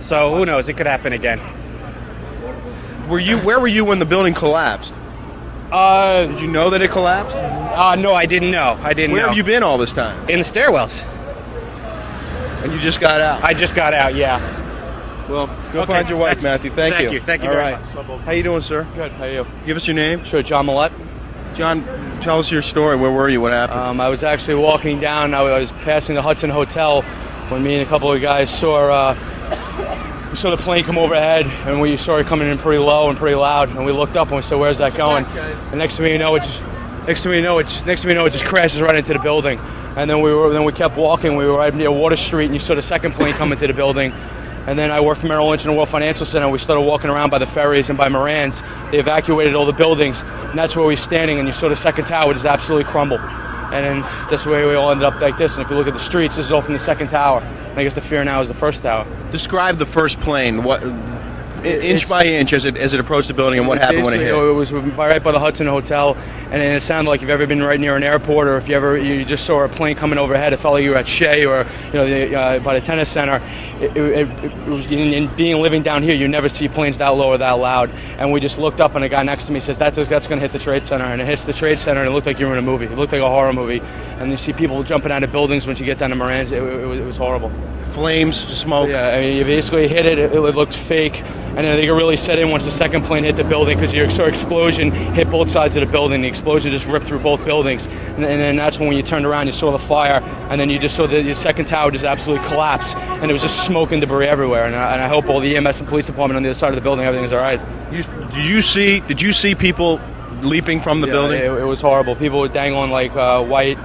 So who knows? It could happen again. Where were you when the building collapsed? Did you know that it collapsed? No, I didn't know. Where have you been all this time? In the stairwells. And you just got out? I just got out, yeah. Well, go find your wife, Matthew. Thank you. Thank you all very right. much. How you doing, sir? Good, how are you? Give us your name. Sure, John Millette. John, tell us your story. Where were you? What happened? I was actually walking down. I was passing the Hudson Hotel when me and a couple of guys saw the plane come overhead, and we saw it coming in pretty low and pretty loud. And we looked up and we said, "Where's that going?" And next thing we know, it just crashes right into the building. And then we kept walking. We were right near Water Street, and you saw the second plane come into the building. And then I worked for Merrill Lynch in the World Financial Center. We started walking around by the ferries and by Moran's. They evacuated all the buildings, and that's where we were standing. And you saw the second tower just absolutely crumble. And then that's the way we all ended up like this. And if you look at the streets, this is all from the second tower. And I guess the fear now is the first tower. Describe the first plane. What? Inch by inch as it approached the building, and what happened when it hit? It was right by the Hudson Hotel, and it sounded like you've ever been right near an airport, or if you just saw a plane coming overhead. It felt like you were at Shea or by the tennis center. It was living down here, you never see planes that low or that loud. And we just looked up, and a guy next to me says, "That's going to hit the Trade Center," and it hits the Trade Center, and it looked like you were in a movie. It looked like a horror movie, and you see people jumping out of buildings once you get down to Moran's. It was horrible. Flames, smoke. Yeah, I mean, you basically hit it. It looked fake. And I think it really set in once the second plane hit the building, because you saw explosion hit both sides of the building. The explosion just ripped through both buildings. And then that's when you turned around, you saw the fire, and then you just saw the second tower just absolutely collapse. And there was just smoke and debris everywhere. And I hope all the EMS and police department on the other side of the building, everything is all right. Did you see people leaping from the building? It was horrible. People were dangling like white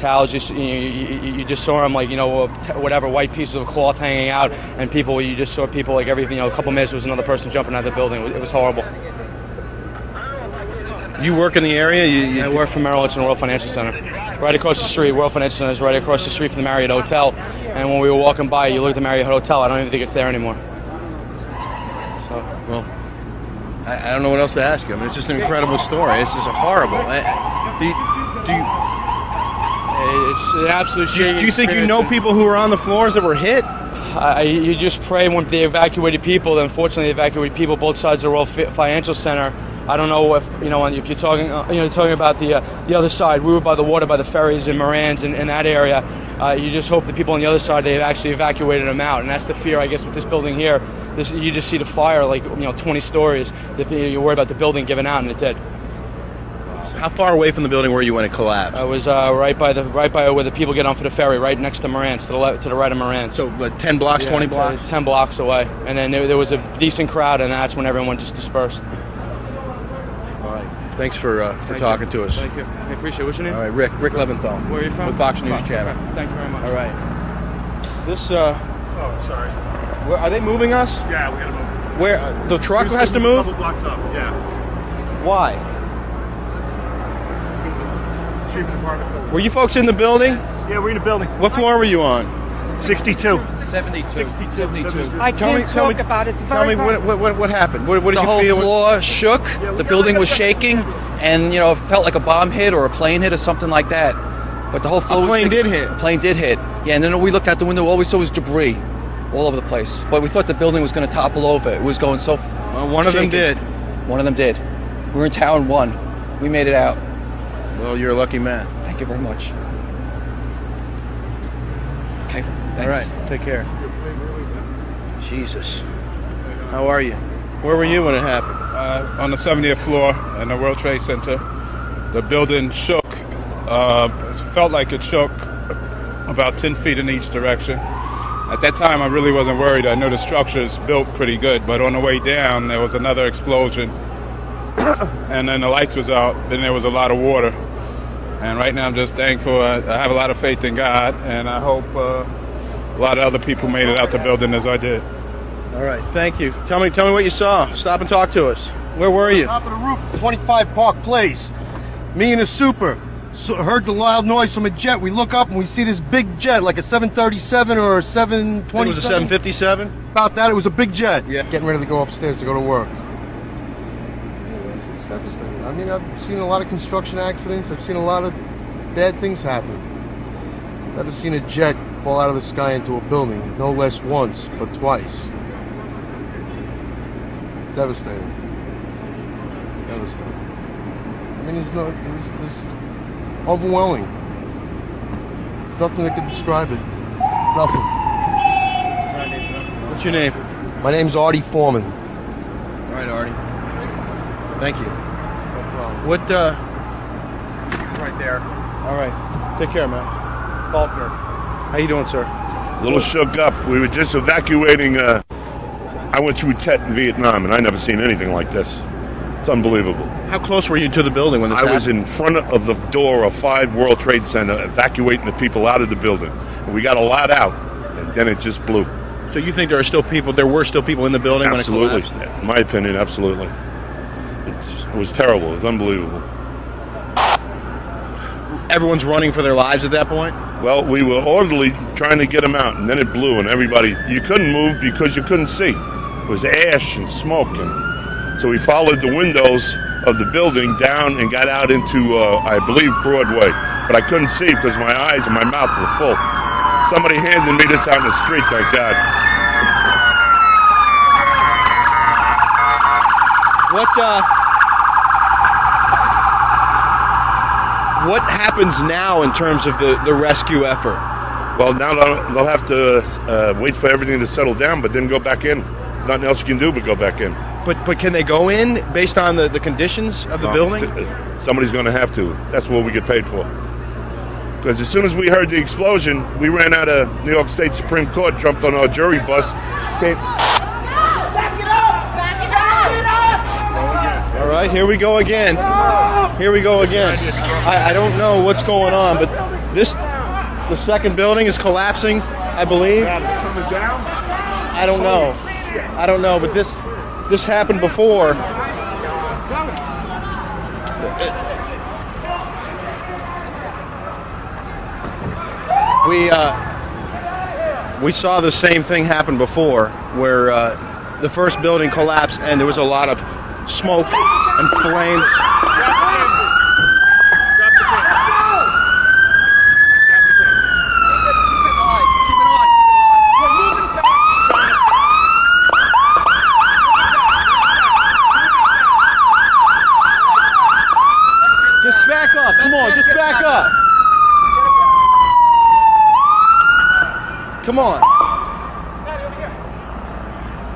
towels. You just saw them like, whatever, white pieces of cloth hanging out, and you just saw people like everything, a couple minutes there was another person jumping out of the building. It was horrible. You work in the area? I work for Merrill Lynch in the World Financial Center. Right across the street, World Financial Center is right across the street from the Marriott Hotel, and when we were walking by, you look at the Marriott Hotel, I don't even think it's there anymore. So, well, I don't know what else to ask you. I mean, it's just an incredible story. It's just horrible. It's an absolute shame. Do you think you know people who were on the floors that were hit? You just pray when they evacuated people. Unfortunately, they evacuated people both sides of the World Financial Center. I don't know if if you're talking talking about the other side. We were by the water, by the ferries and Moran's in that area. You just hope the people on the other side, they actually evacuated them out, and that's the fear, I guess, with this building here. You just see the fire like 20 stories. You worry about the building giving out, and it did. How far away from the building were you when it collapsed? I was right by where the people get on for the ferry, right next to Moran's, to the right of Moran's. So 10 blocks, 20 blocks? 10 blocks away. And then there was a decent crowd, and that's when everyone just dispersed. All right. Thanks for talking to us. Thank you. I appreciate it. What's your name? All right, Rick Leventhal. Where are you from? With Fox News Channel. Okay. Thank you very much. All right. This, Oh, sorry. are they moving us? Yeah, we gotta move. Where? The truck has to move? A couple blocks up, yeah. Why? Chief Department. Were you folks in the building? Yeah, we're in the building. What floor were you on? 62. 72. 72. I can't talk about it. Tell me what happened. What did The you whole feel? floor shook, the building was shaking, and it felt like a bomb hit or a plane hit or something like that. But the whole floor A plane did hit. A plane did hit. Yeah, and then we looked out the window, all we saw was debris all over the place. But we thought the building was going to topple over. It was going so Well, one of them did. One of them did. We were in town one. We made it out. Well, you're a lucky man. Thank you very much. Okay, thanks. All right, take care. Jesus. How are you? Where were you when it happened? On the 70th floor in the World Trade Center. The building shook. It felt like it shook about 10 feet in each direction. At that time, I really wasn't worried. I know the structure is built pretty good, but on the way down, there was another explosion. And then the lights was out, then there was a lot of water. And right now I'm just thankful. I have a lot of faith in God, and I hope a lot of other people made it out the building as I did. All right, thank you. Tell me what you saw. Stop and talk to us. Where were you? Top of the roof, 25 Park Place. Me and a super heard the loud noise from a jet. We look up and we see this big jet, like a 737 or a 727. It was a 757? About that, it was a big jet. Yeah. Getting ready to go upstairs to go to work. It's devastating. I mean, I've seen a lot of construction accidents. I've seen a lot of bad things happen. Never seen a jet fall out of the sky into a building, no less once, but twice. Devastating. Devastating. I mean, it's overwhelming. There's nothing that can describe it. Nothing. What's your name? My name's Artie Foreman. All right, Artie. Thank you. No problem. What, Right there. all right. Take care, man. Faulkner. How you doing, sir? A little shook up. We were just evacuating. I went through Tet in Vietnam, and I never seen anything like this. It's unbelievable. How close were you to the building when this I was happened? in front of the door of 5 World Trade Center, evacuating the people out of the building. And we got a lot out, and then it just blew. So you think there were still people in the building Absolutely. when it collapsed? In my opinion, absolutely. It was terrible. It was unbelievable. Everyone's running for their lives at that point? Well, we were orderly trying to get them out, and then it blew, and everybody, you couldn't move because you couldn't see. It was ash and smoke, and so we followed the windows of the building down and got out into, I believe, Broadway. But I couldn't see because my eyes and my mouth were full. Somebody handed me this out in the street, thank God. What happens now in terms of the rescue effort? Well, now they'll have to wait for everything to settle down, but then go back in. Nothing else you can do but go back in. But can they go in based on the conditions of the building? Somebody's going to have to. That's what we get paid for. Because as soon as we heard the explosion, we ran out of New York State Supreme Court, jumped on our jury bus. Came. Back it up! Back it up! All right, here we go again. Here we go again. I don't know what's going on, but the second building is collapsing, I believe. I don't know, but this happened before. We saw the same thing happen before, where the first building collapsed and there was a lot of smoke and flames. Just back up. Come on, just back up. Come on.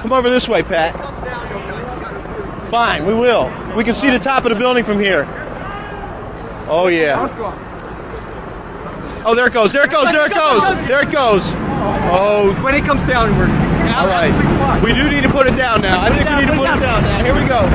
Come over this way, Pat. Fine, we will. We can see the top of the building from here. Oh, yeah. Oh, there it goes, there it goes, there it goes. There it goes. Oh. When it comes down, we're... All right. We do need to put it down now. I think we need to put it down now. Here we go.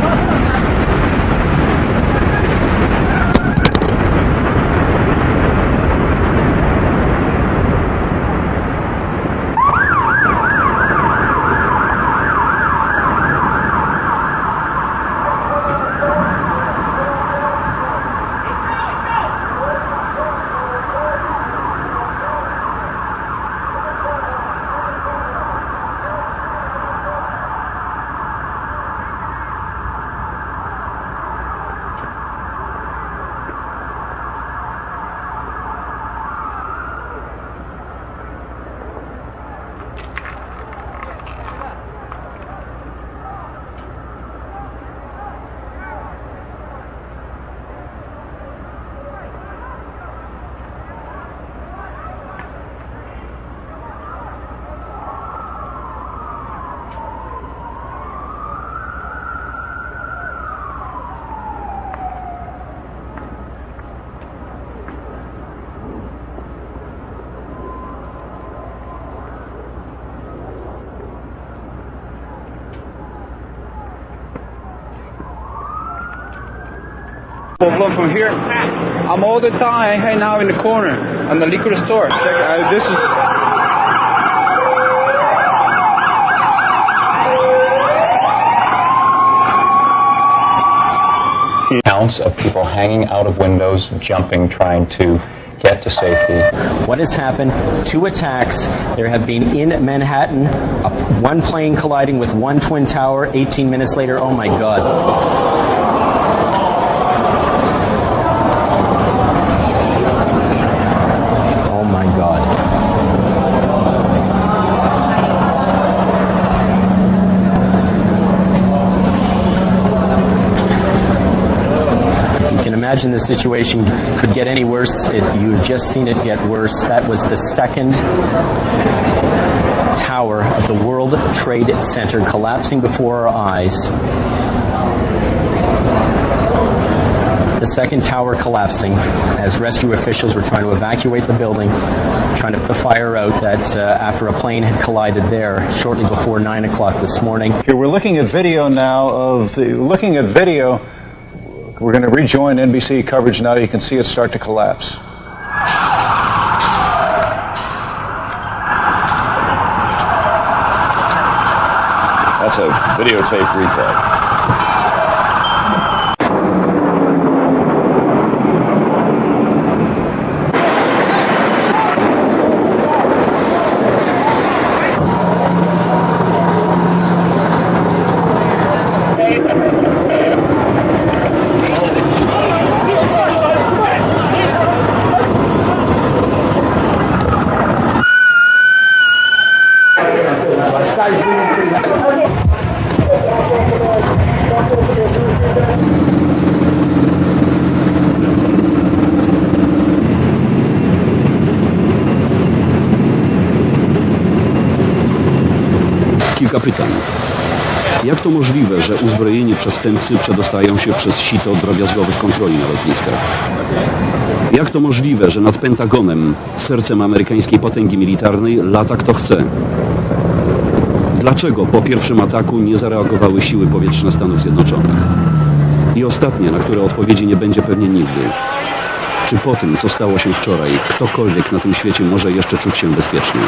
Look from here. I'm all the time hanging out in the corner on the liquor store. This is Counts of people hanging out of windows, jumping, trying to get to safety. What has happened? 2 attacks. There have been in Manhattan, one plane colliding with one twin tower. 18 minutes later, oh my God. imagine the situation could get any worse. You've just seen it get worse. That was the second tower of the World Trade Center collapsing before our eyes. The second tower collapsing as rescue officials were trying to evacuate the building, trying to put the fire out that after a plane had collided there shortly before 9 o'clock this morning. Here we're looking at video now We're going to rejoin NBC coverage now. You can see it start to collapse. That's a videotape replay. Kilka pytań. Jak to możliwe, że uzbrojeni przestępcy przedostają się przez sito drobiazgowych kontroli na lotniskach? Jak to możliwe, że nad Pentagonem, sercem amerykańskiej potęgi militarnej, lata kto chce? Dlaczego po pierwszym ataku nie zareagowały siły powietrzne Stanów Zjednoczonych? I ostatnie, na które odpowiedzi nie będzie pewnie nigdy. Czy po tym, co stało się wczoraj, ktokolwiek na tym świecie może jeszcze czuć się bezpiecznie?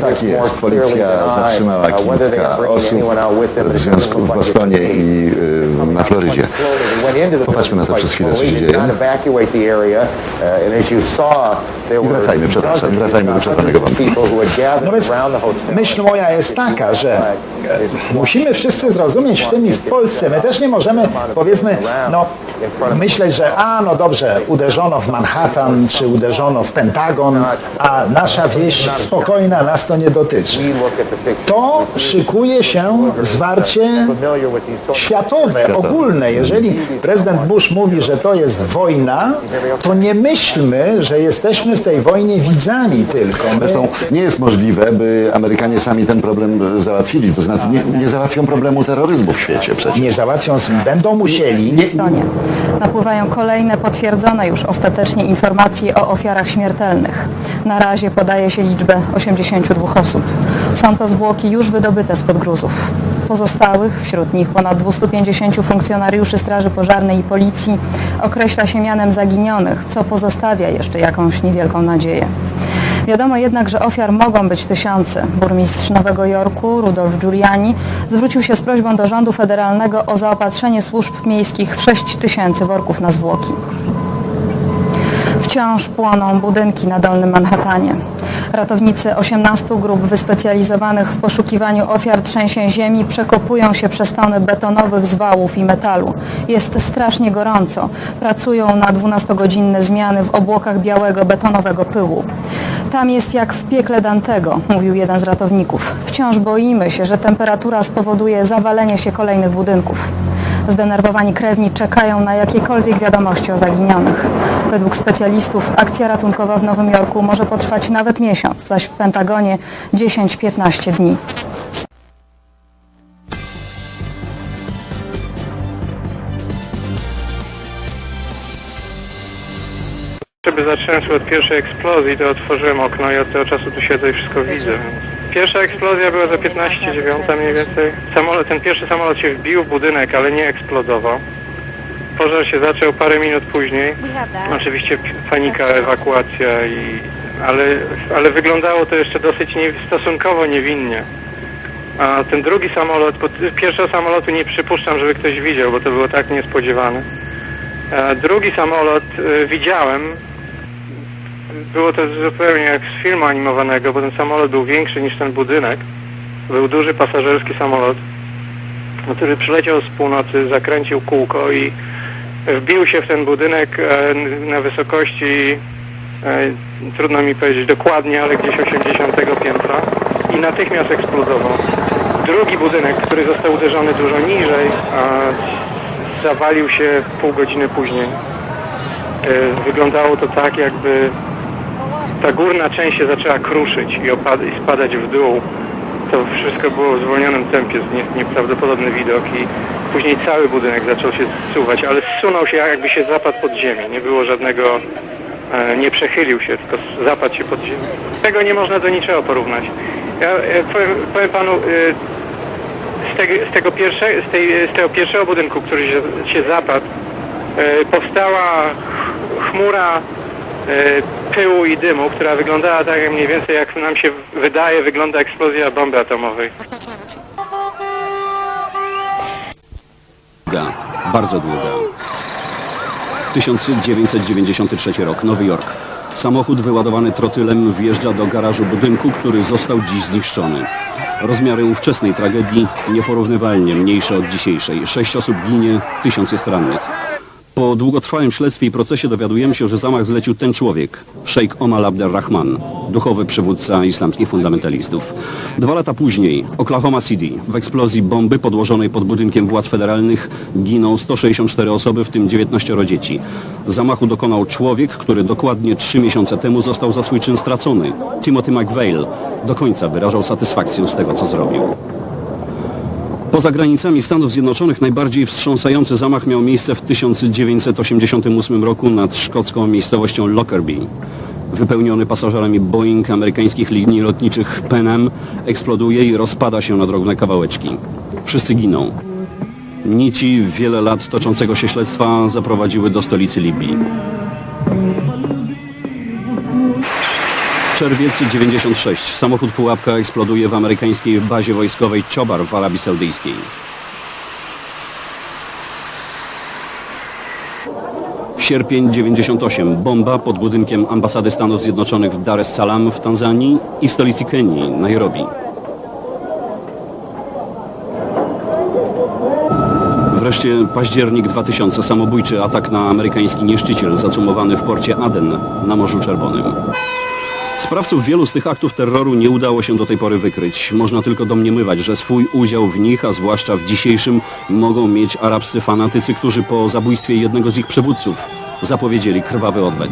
Tak jest, policja zatrzymała kilka osób w związku w Bostonie i na Florydzie. Popatrzmy na to przez chwilę, co się dzieje. I wracajmy, przepraszam, wracajmy do czerwonego wątku. No więc myśl moja jest taka, że musimy wszyscy zrozumieć w tym i w Polsce, my też nie możemy, powiedzmy, myśleć, że no dobrze, uderzono w Manhattan, czy uderzono w Pentagon, a nasza wieś spokojna, nas to nie dotyczy. To szykuje się zwarcie światowe, ogólne. Jeżeli prezydent Bush mówi, że to jest wojna, to nie myślmy, że jesteśmy w tej wojnie widzami tylko. Zresztą nie jest możliwe, by Amerykanie sami ten problem załatwili. To znaczy nie załatwią problemu terroryzmu w świecie przecież. Nie załatwią, będą musieli. Napływają kolejne potwierdzone już ostatecznie informacje o ofiarach śmiertelnych. Na razie podaje się liczbę 82 osób. Są to zwłoki już wydobyte spod gruzów. Pozostałych, wśród nich ponad 250 funkcjonariuszy Straży Pożarnej i Policji, określa się mianem zaginionych, co pozostawia jeszcze jakąś niewielką nadzieję. Wiadomo jednak, że ofiar mogą być tysiące. Burmistrz Nowego Jorku, Rudolf Giuliani, zwrócił się z prośbą do rządu federalnego o zaopatrzenie służb miejskich w 6 000 worków na zwłoki. Wciąż płoną budynki na Dolnym Manhattanie. Ratownicy 18 grup wyspecjalizowanych w poszukiwaniu ofiar trzęsień ziemi przekopują się przez tony betonowych zwałów i metalu. Jest strasznie gorąco. Pracują na 12-godzinne zmiany w obłokach białego betonowego pyłu. Tam jest jak w piekle Dantego, mówił jeden z ratowników. Wciąż boimy się, że temperatura spowoduje zawalenie się kolejnych budynków. Zdenerwowani krewni czekają na jakiekolwiek wiadomości o zaginionych. Według specjalistów akcja ratunkowa w Nowym Jorku może potrwać nawet miesiąc, zaś w Pentagonie 10-15 dni. Żeby zacząć od pierwszej eksplozji, to otworzyłem okno i od tego czasu tu siedzę i wszystko widzę. Pierwsza eksplozja była za 15:09 mniej więcej. Ten pierwszy samolot się wbił w budynek, ale nie eksplodował. Pożar się zaczął parę minut później. Oczywiście panika, ewakuacja, ale wyglądało to jeszcze dosyć stosunkowo niewinnie. A ten drugi samolot, bo pierwszego samolotu nie przypuszczam, żeby ktoś widział, bo to było tak niespodziewane. Drugi samolot widziałem. Było to zupełnie jak z filmu animowanego, bo ten samolot był większy niż ten budynek. Był duży pasażerski samolot, który przyleciał z północy, zakręcił kółko i wbił się w ten budynek na wysokości, trudno mi powiedzieć dokładnie, ale gdzieś 80 piętra i natychmiast eksplodował. Drugi budynek, który został uderzony dużo niżej, zawalił się pół godziny później. Wyglądało to tak, jakby ta górna część się zaczęła kruszyć i spadać w dół. To wszystko było w zwolnionym tempie, nieprawdopodobny widok i później cały budynek zaczął się zsuwać, ale zsunął się, jakby się zapadł pod ziemię. Nie było żadnego, nie przechylił się, tylko zapadł się pod ziemię. Tego nie można do niczego porównać. Ja powiem panu, z tego pierwszego budynku, który się zapadł, powstała chmura pyłu i dymu, która wyglądała tak mniej więcej, jak nam się wydaje, wygląda eksplozja bomby atomowej. Długa, bardzo długa. 1993 rok, Nowy Jork. Samochód wyładowany trotylem wjeżdża do garażu budynku, który został dziś zniszczony. Rozmiary ówczesnej tragedii nieporównywalnie mniejsze od dzisiejszej. 6 osób ginie, 1000 jest rannych. Po długotrwałym śledztwie i procesie dowiadujemy się, że zamach zlecił ten człowiek, szejk Omar Abdelrahman, duchowy przywódca islamskich fundamentalistów. 2 lata później, Oklahoma City, w eksplozji bomby podłożonej pod budynkiem władz federalnych giną 164 osoby, w tym 19 dzieci. Zamachu dokonał człowiek, który dokładnie 3 miesiące temu został za swój czyn stracony. Timothy McVeigh do końca wyrażał satysfakcję z tego, co zrobił. Poza granicami Stanów Zjednoczonych najbardziej wstrząsający zamach miał miejsce w 1988 roku nad szkocką miejscowością Lockerbie. Wypełniony pasażerami Boeing amerykańskich linii lotniczych Pan Am eksploduje i rozpada się na drobne kawałeczki. Wszyscy giną. Nici wiele lat toczącego się śledztwa zaprowadziły do stolicy Libii. Czerwiec 96. Samochód pułapka eksploduje w amerykańskiej bazie wojskowej Chobar w Arabii Saudyjskiej. Sierpień 98. Bomba pod budynkiem ambasady Stanów Zjednoczonych w Dar es Salaam w Tanzanii i w stolicy Kenii, Nairobi. Wreszcie październik 2000. Samobójczy atak na amerykański niszczyciel zacumowany w porcie Aden na Morzu Czerwonym. Sprawców wielu z tych aktów terroru nie udało się do tej pory wykryć. Można tylko domniemywać, że swój udział w nich, a zwłaszcza w dzisiejszym, mogą mieć arabscy fanatycy, którzy po zabójstwie jednego z ich przywódców zapowiedzieli krwawy odwet.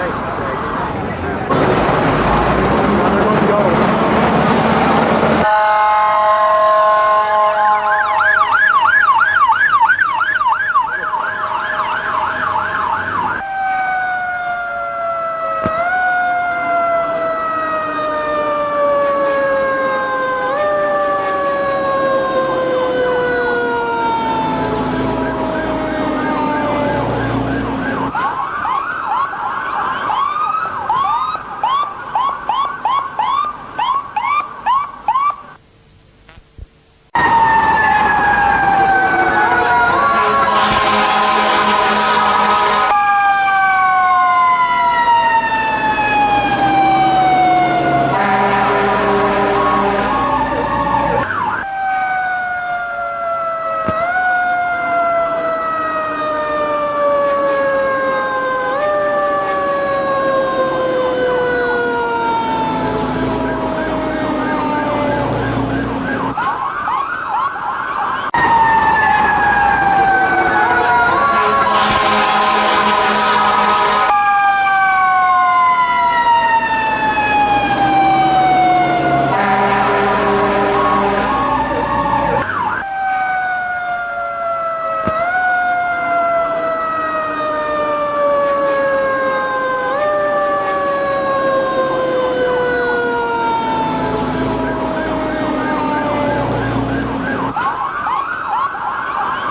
Thanks.